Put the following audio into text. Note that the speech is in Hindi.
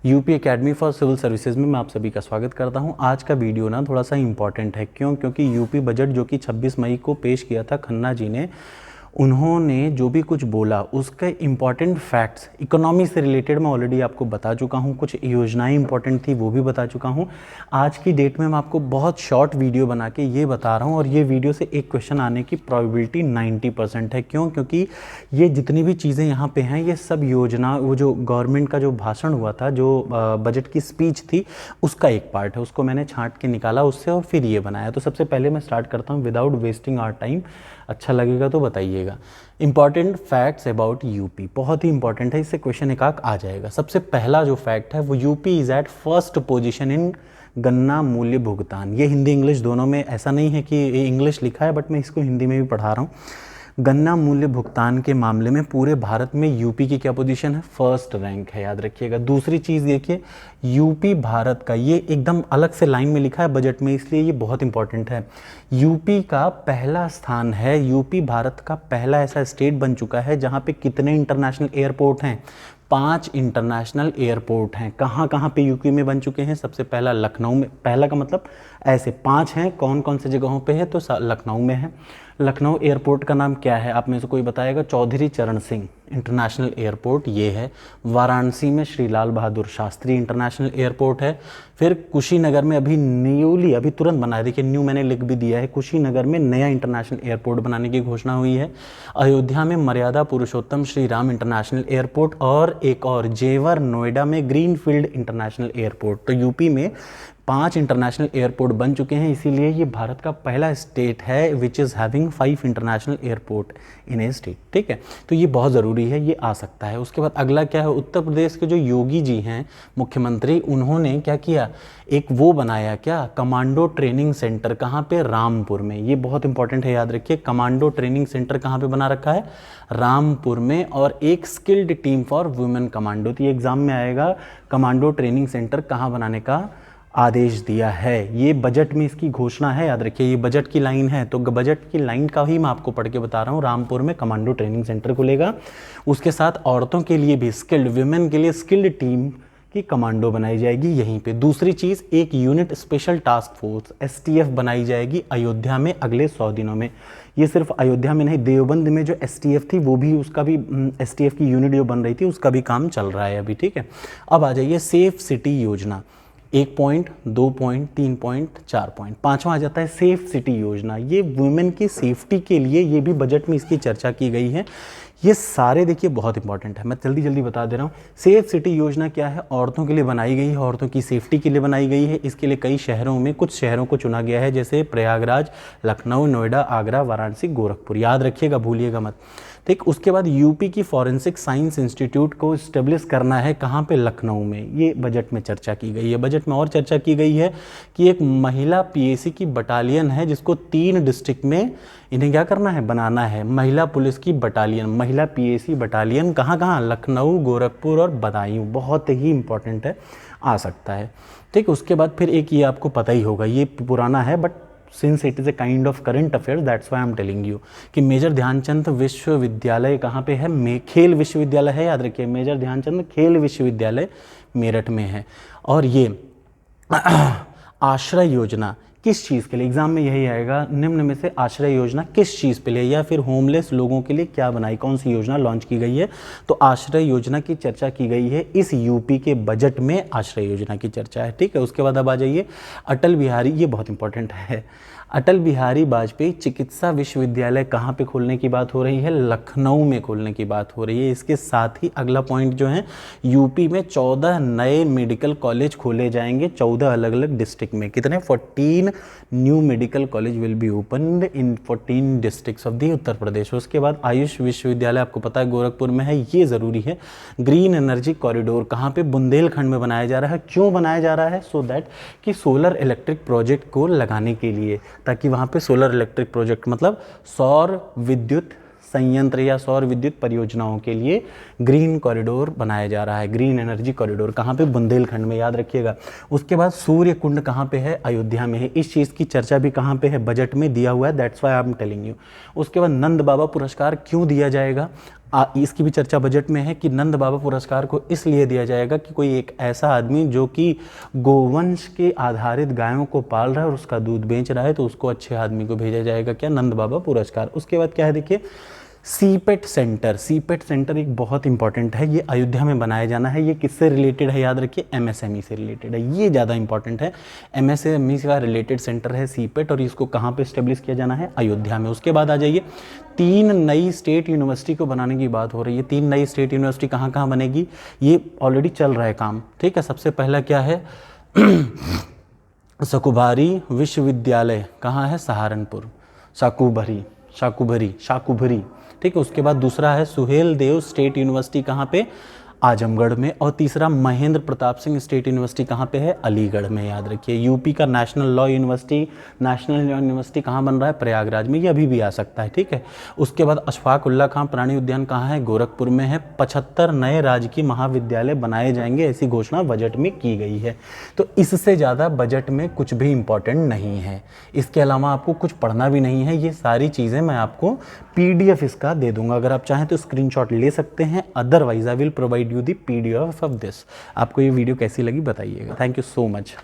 UP academy for civil services में मैं आप सभी का स्वागत करता हूं। आज का वीडियो ना थोड़ा सा इंपॉर्टेंट है। क्योंकि यूपी बजट जो कि 26 मई को पेश किया था खन्ना जी ने, उन्होंने जो भी कुछ बोला उसके इम्पॉर्टेंट फैक्ट्स इकोनॉमी से रिलेटेड मैं ऑलरेडी आपको बता चुका हूँ। कुछ योजनाएं इंपॉर्टेंट थी वो भी बता चुका हूँ। आज की डेट में मैं आपको बहुत शॉर्ट वीडियो बना के ये बता रहा हूँ, और ये वीडियो से एक क्वेश्चन आने की प्रोबेबिलिटी 90% है। क्योंकि ये जितनी भी चीज़ें यहाँ पे हैं ये सब योजना, वो जो गवर्नमेंट का जो भाषण हुआ था, जो बजट की स्पीच थी, उसका एक पार्ट है। उसको मैंने छांट के निकाला उससे और फिर ये बनाया। तो सबसे पहले मैं स्टार्ट करता हूँ विदाउट वेस्टिंग आवर टाइम। अच्छा लगेगा तो बताइएगा। इंपॉर्टेंट फैक्ट्स अबाउट यूपी, बहुत ही इंपॉर्टेंट है, इससे क्वेश्चन एक आ जाएगा। सबसे पहला जो फैक्ट है वो UP is at first position in गन्ना मूल्य भुगतान। ये हिंदी इंग्लिश दोनों में, ऐसा नहीं है कि ये इंग्लिश लिखा है बट मैं इसको हिंदी में भी पढ़ा रहा हूँ। गन्ना मूल्य भुगतान के मामले में पूरे भारत में यूपी की क्या पोजीशन है? फर्स्ट रैंक है, याद रखिएगा। दूसरी चीज़ देखिए, यूपी भारत का, ये एकदम अलग से लाइन में लिखा है बजट में, इसलिए ये बहुत इंपॉर्टेंट है। यूपी का पहला स्थान है, यूपी भारत का पहला ऐसा स्टेट बन चुका है जहाँ पे कितने इंटरनेशनल एयरपोर्ट हैं? 5 इंटरनेशनल एयरपोर्ट हैं। कहाँ कहाँ पे यूपी में बन चुके हैं? सबसे पहला लखनऊ में, पहला का मतलब ऐसे 5 हैं। कौन कौन से जगहों पे है? तो लखनऊ में है। लखनऊ एयरपोर्ट का नाम क्या है? आप में से कोई बताएगा? चौधरी चरण सिंह इंटरनेशनल एयरपोर्ट ये है। वाराणसी में श्री लाल बहादुर शास्त्री इंटरनेशनल एयरपोर्ट है। फिर कुशीनगर में अभी तुरंत बना है, देखिए न्यू मैंने लिख भी दिया है, कुशीनगर में नया इंटरनेशनल एयरपोर्ट बनाने की घोषणा हुई है। अयोध्या में मर्यादा पुरुषोत्तम श्री राम इंटरनेशनल एयरपोर्ट, और एक और जेवर नोएडा में ग्रीनफील्ड इंटरनेशनल एयरपोर्ट। तो यूपी में 5 इंटरनेशनल एयरपोर्ट बन चुके हैं, इसीलिए ये भारत का पहला स्टेट है which is having 5 international airport in A state. ठीक है, तो ये बहुत ज़रूरी है, ये आ सकता है। उसके बाद अगला क्या है? उत्तर प्रदेश के जो योगी जी हैं मुख्यमंत्री, उन्होंने क्या किया? एक वो बनाया, क्या? Commando training centre. कहाँ पे? रामपुर में। ये बहुत इंपॉर्टेंट है, याद रखिए। कमांडो ट्रेनिंग सेंटर कहाँ पे बना रखा है? रामपुर में। और एक skilled team for women commando, तो ये एग्जाम में आएगा। कमांडो ट्रेनिंग सेंटर कहाँ बनाने का आदेश दिया है? ये बजट में इसकी घोषणा है, याद रखिए। ये बजट की लाइन है, तो बजट की लाइन का ही मैं आपको पढ़ के बता रहा हूँ। रामपुर में कमांडो ट्रेनिंग सेंटर खुलेगा। उसके साथ औरतों के लिए भी स्किल्ड, विमेन के लिए स्किल्ड टीम की कमांडो बनाई जाएगी यहीं पे। दूसरी चीज़, एक unit special task force STF बनाई जाएगी अयोध्या में अगले 100 दिनों में। ये सिर्फ अयोध्या में नहीं, देवबंद में जो STF थी वो भी, उसका भी STF की यूनिट जो बन रही थी उसका भी काम चल रहा है अभी। ठीक है, अब आ जाइए सेफ सिटी योजना। 1 पॉइंट, 2 पॉइंट, 3 पॉइंट, 4 पॉइंट, 5वां आ जाता है सेफ सिटी योजना। ये वुमेन की सेफ्टी के लिए, ये भी बजट में इसकी चर्चा की गई है। ये सारे देखिए बहुत इंपॉर्टेंट है, मैं जल्दी जल्दी बता दे रहा हूँ। सेफ सिटी योजना क्या है? औरतों के लिए बनाई गई है, औरतों की सेफ्टी के लिए बनाई गई है। इसके लिए कई शहरों में, कुछ शहरों को चुना गया है, जैसे प्रयागराज, लखनऊ, नोएडा, आगरा, वाराणसी, गोरखपुर। याद रखिएगा, भूलिएगा मत। ठीक, उसके बाद यूपी की फॉरेंसिक साइंस इंस्टीट्यूट को इस्टेब्लिश करना है। कहाँ पे? लखनऊ में। ये बजट में चर्चा की गई है। बजट में और चर्चा की गई है कि एक महिला PAC की बटालियन है, जिसको 3 डिस्ट्रिक्ट में इन्हें क्या करना है? बनाना है। महिला पुलिस की बटालियन, महिला PAC बटालियन कहाँ कहाँ? लखनऊ, गोरखपुर और बदायूं। बहुत ही इंपॉर्टेंट है, आ सकता है। ठीक, उसके बाद फिर एक, ये आपको पता ही होगा, ये पुराना है but since it is a kind of current affair, that's why I am telling you, कि मेजर ध्यानचंद विश्वविद्यालय कहाँ पे है? खेल विश्वविद्यालय है, याद रखिए। मेजर ध्यानचंद खेल विश्वविद्यालय मेरठ में है। और ये आश्रय योजना किस चीज़ के लिए? एग्जाम में यही आएगा, निम्न में से आश्रय योजना किस चीज़ पे लिए, या फिर होमलेस लोगों के लिए क्या बनाई, कौन सी योजना लॉन्च की गई है? तो आश्रय योजना की चर्चा की गई है इस यूपी के बजट में, आश्रय योजना की चर्चा है। ठीक है, उसके बाद अब आ जाइए अटल बिहारी, ये बहुत इंपॉर्टेंट है। अटल बिहारी वाजपेयी चिकित्सा विश्वविद्यालय कहाँ पे खोलने की बात हो रही है? लखनऊ में खोलने की बात हो रही है। इसके साथ ही अगला पॉइंट जो है, यूपी में 14 नए मेडिकल कॉलेज खोले जाएंगे, 14 अलग अलग डिस्ट्रिक्ट में। कितने? 14 new medical college will be open in 14 districts of the Uttar Pradesh. उसके बाद आयुष विश्वविद्यालय, आपको पता है गोरखपुर में है, ये ज़रूरी है। ग्रीन एनर्जी कॉरिडोर कहाँ पे? बुंदेलखंड में बनाया जा रहा है। क्यों बनाया जा रहा है? सो दैट कि सोलर इलेक्ट्रिक प्रोजेक्ट को लगाने के लिए, ताकि वहाँ पे सोलर इलेक्ट्रिक प्रोजेक्ट मतलब सौर विद्युत संयंत्र या सौर विद्युत परियोजनाओं के लिए ग्रीन कॉरिडोर बनाया जा रहा है। ग्रीन एनर्जी कॉरिडोर कहाँ पे? बुंदेलखंड में, याद रखिएगा। उसके बाद सूर्य कुंड कहाँ पे है? अयोध्या में है। इस चीज़ की चर्चा भी कहाँ पे है? बजट में दिया हुआ है, that's why I am telling you. उसके बाद नंद बाबा पुरस्कार क्यों दिया जाएगा? इसकी भी चर्चा बजट में है कि नंद बाबा पुरस्कार को इसलिए दिया जाएगा कि कोई एक ऐसा आदमी जो कि गोवंश के आधारित गायों को पाल रहा है और उसका दूध बेच रहा है, तो उसको अच्छे आदमी को भेजा जाएगा क्या, नंद बाबा पुरस्कार। उसके बाद क्या है देखिए, सीपेट सेंटर। सीपेट सेंटर एक बहुत इंपॉर्टेंट है, ये अयोध्या में बनाया जाना है। ये किससे रिलेटेड है, याद रखिए एमएसएमई से रिलेटेड है, ये ज़्यादा इंपॉर्टेंट है। एमएसएमई का रिलेटेड सेंटर है सीपेट, और इसको कहाँ पे स्टेब्लिश किया जाना है, अयोध्या में। उसके बाद आ जाइए, 3 नई स्टेट यूनिवर्सिटी को बनाने की बात हो रही है। 3 नई स्टेट यूनिवर्सिटी कहाँ कहाँ बनेगी, ये ऑलरेडी चल रहा है काम, ठीक है। सबसे पहला क्या है, शाकुभारी विश्वविद्यालय कहाँ है, सहारनपुर, शाकुभरी, ठीक है। उसके बाद दूसरा है सुहेल देव स्टेट यूनिवर्सिटी, कहाँ पे, आजमगढ़ में। और तीसरा महेंद्र प्रताप सिंह स्टेट यूनिवर्सिटी कहाँ पे है, अलीगढ़ में, याद रखिए। यूपी का नेशनल लॉ यूनिवर्सिटी कहाँ बन रहा है, प्रयागराज में, ये अभी भी आ सकता है, ठीक है। उसके बाद अशफाक उल्ला खां प्राणी उद्यान कहाँ है, गोरखपुर में है। 75 नए राजकीय महाविद्यालय बनाए जाएंगे, ऐसी घोषणा बजट में की गई है। तो इससे ज़्यादा बजट में कुछ भी इंपॉर्टेंट नहीं है। इसके अलावा आपको कुछ पढ़ना भी नहीं है, ये सारी चीज़ें मैं आपको PDF इसका दे दूंगा, अगर आप चाहें तो स्क्रीनशॉट ले सकते हैं, otherwise I will provide you the PDF of this. आपको ये वीडियो कैसी लगी बताइएगा। Thank you so much.